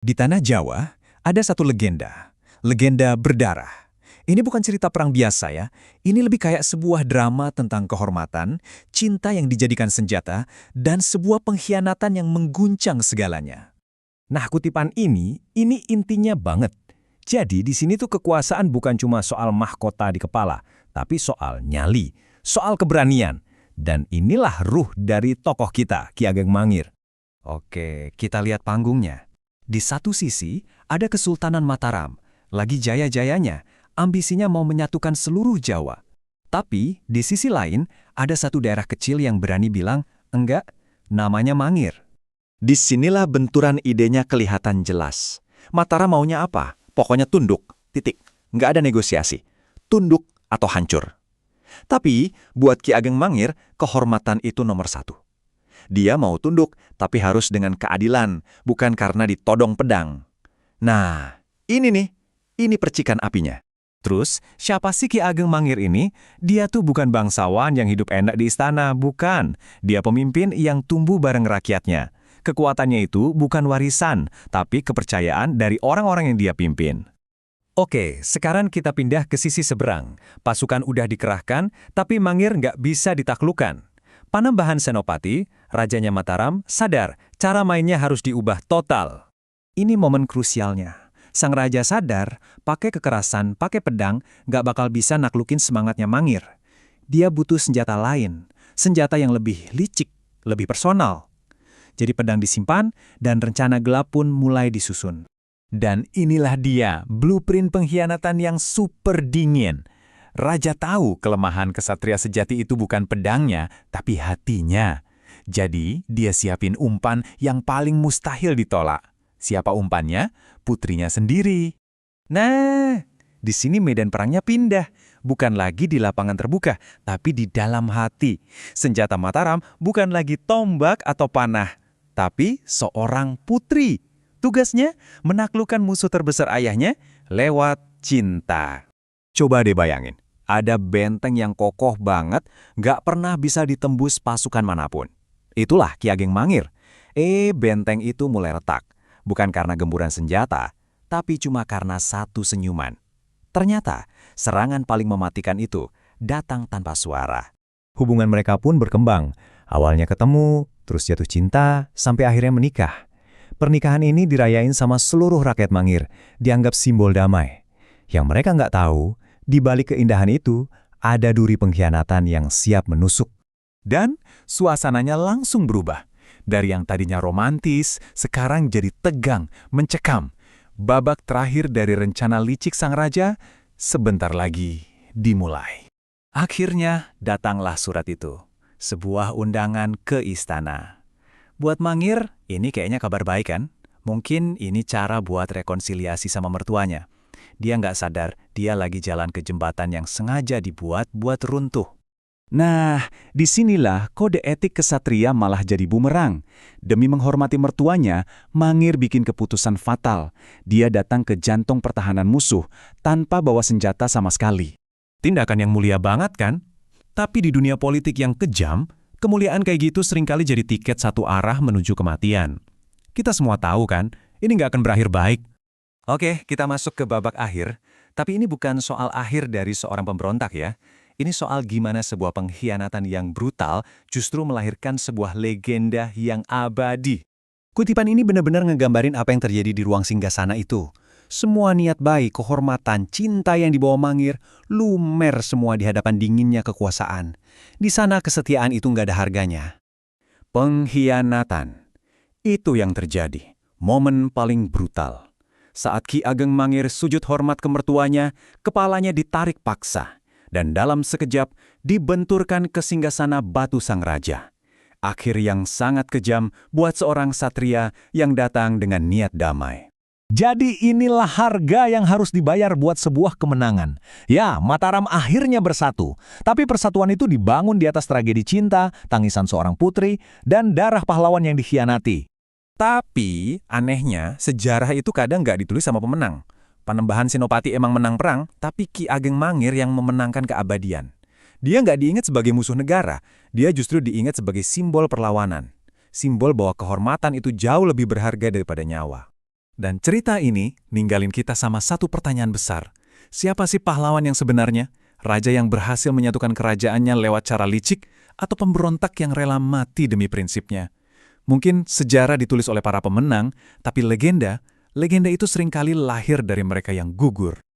Di tanah Jawa, ada satu legenda. Legenda berdarah. Ini bukan cerita perang biasa ya. Ini lebih kayak sebuah drama tentang kehormatan, cinta yang dijadikan senjata, dan sebuah pengkhianatan yang mengguncang segalanya. Nah, kutipan ini intinya banget. Jadi di sini tuh kekuasaan bukan cuma soal mahkota di kepala, tapi soal nyali, soal keberanian. Dan inilah ruh dari tokoh kita, Ki Ageng Mangir. Oke, kita lihat panggungnya. Di satu sisi, ada Kesultanan Mataram. Lagi jaya-jayanya, ambisinya mau menyatukan seluruh Jawa. Tapi, di sisi lain, ada satu daerah kecil yang berani bilang, enggak, namanya Mangir. Disinilah benturan idenya kelihatan jelas. Mataram maunya apa? Pokoknya tunduk, titik. Nggak ada negosiasi. Tunduk atau hancur. Tapi, buat Ki Ageng Mangir, kehormatan itu nomor satu. Dia mau tunduk, tapi harus dengan keadilan, bukan karena ditodong pedang. Nah, ini percikan apinya. Terus, siapa sih Ki Ageng Mangir ini? Dia tuh bukan bangsawan yang hidup enak di istana, bukan. Dia pemimpin yang tumbuh bareng rakyatnya. Kekuatannya itu bukan warisan, tapi kepercayaan dari orang-orang yang dia pimpin. Oke, sekarang kita pindah ke sisi seberang. Pasukan udah dikerahkan, tapi Mangir nggak bisa ditaklukkan. Panembahan Senopati, rajanya Mataram, sadar cara mainnya harus diubah total. Ini momen krusialnya. Sang raja sadar, pakai kekerasan, pakai pedang, nggak bakal bisa naklukin semangatnya Mangir. Dia butuh senjata lain, senjata yang lebih licik, lebih personal. Jadi pedang disimpan, dan rencana gelap pun mulai disusun. Dan inilah dia, blueprint pengkhianatan yang super dingin. Raja tahu kelemahan kesatria sejati itu bukan pedangnya, tapi hatinya. Jadi, dia siapin umpan yang paling mustahil ditolak. Siapa umpannya? Putrinya sendiri. Nah, di sini medan perangnya pindah. Bukan lagi di lapangan terbuka, tapi di dalam hati. Senjata Mataram bukan lagi tombak atau panah, tapi seorang putri. Tugasnya menaklukkan musuh terbesar ayahnya lewat cinta. Coba deh bayangin, ada benteng yang kokoh banget, nggak pernah bisa ditembus pasukan manapun. Itulah Ki Ageng Mangir. Benteng itu mulai retak. Bukan karena gemburan senjata, tapi cuma karena satu senyuman. Ternyata, serangan paling mematikan itu datang tanpa suara. Hubungan mereka pun berkembang. Awalnya ketemu, terus jatuh cinta, sampai akhirnya menikah. Pernikahan ini dirayain sama seluruh rakyat Mangir, dianggap simbol damai. Yang mereka nggak tahu, di balik keindahan itu, ada duri pengkhianatan yang siap menusuk. Dan suasananya langsung berubah. Dari yang tadinya romantis, sekarang jadi tegang, mencekam. Babak terakhir dari rencana licik sang raja, sebentar lagi dimulai. Akhirnya datanglah surat itu. Sebuah undangan ke istana. Buat Mangir, ini kayaknya kabar baik kan? Mungkin ini cara buat rekonsiliasi sama mertuanya. Dia nggak sadar, dia lagi jalan ke jembatan yang sengaja dibuat buat runtuh. Nah, disinilah kode etik kesatria malah jadi bumerang. Demi menghormati mertuanya, Mangir bikin keputusan fatal. Dia datang ke jantung pertahanan musuh, tanpa bawa senjata sama sekali. Tindakan yang mulia banget kan? Tapi di dunia politik yang kejam, kemuliaan kayak gitu seringkali jadi tiket satu arah menuju kematian. Kita semua tahu kan, ini nggak akan berakhir baik. Oke, kita masuk ke babak akhir. Tapi ini bukan soal akhir dari seorang pemberontak ya. Ini soal gimana sebuah pengkhianatan yang brutal justru melahirkan sebuah legenda yang abadi. Kutipan ini benar-benar ngegambarin apa yang terjadi di ruang singgasana itu. Semua niat baik, kehormatan, cinta yang dibawa Mangir, lumer semua di hadapan dinginnya kekuasaan. Di sana kesetiaan itu nggak ada harganya. Pengkhianatan. Itu yang terjadi. Momen paling brutal. Saat Ki Ageng Mangir sujud hormat ke mertuanya, kepalanya ditarik paksa. Dan dalam sekejap dibenturkan ke singgasana batu sang raja. Akhir yang sangat kejam buat seorang satria yang datang dengan niat damai. Jadi inilah harga yang harus dibayar buat sebuah kemenangan. Ya, Mataram akhirnya bersatu. Tapi persatuan itu dibangun di atas tragedi cinta, tangisan seorang putri, dan darah pahlawan yang dikhianati. Tapi, anehnya, sejarah itu kadang nggak ditulis sama pemenang. Panembahan Senopati emang menang perang, tapi Ki Ageng Mangir yang memenangkan keabadian. Dia nggak diingat sebagai musuh negara, dia justru diingat sebagai simbol perlawanan. Simbol bahwa kehormatan itu jauh lebih berharga daripada nyawa. Dan cerita ini ninggalin kita sama satu pertanyaan besar. Siapa sih pahlawan yang sebenarnya? Raja yang berhasil menyatukan kerajaannya lewat cara licik atau pemberontak yang rela mati demi prinsipnya? Mungkin sejarah ditulis oleh para pemenang, tapi legenda itu seringkali lahir dari mereka yang gugur.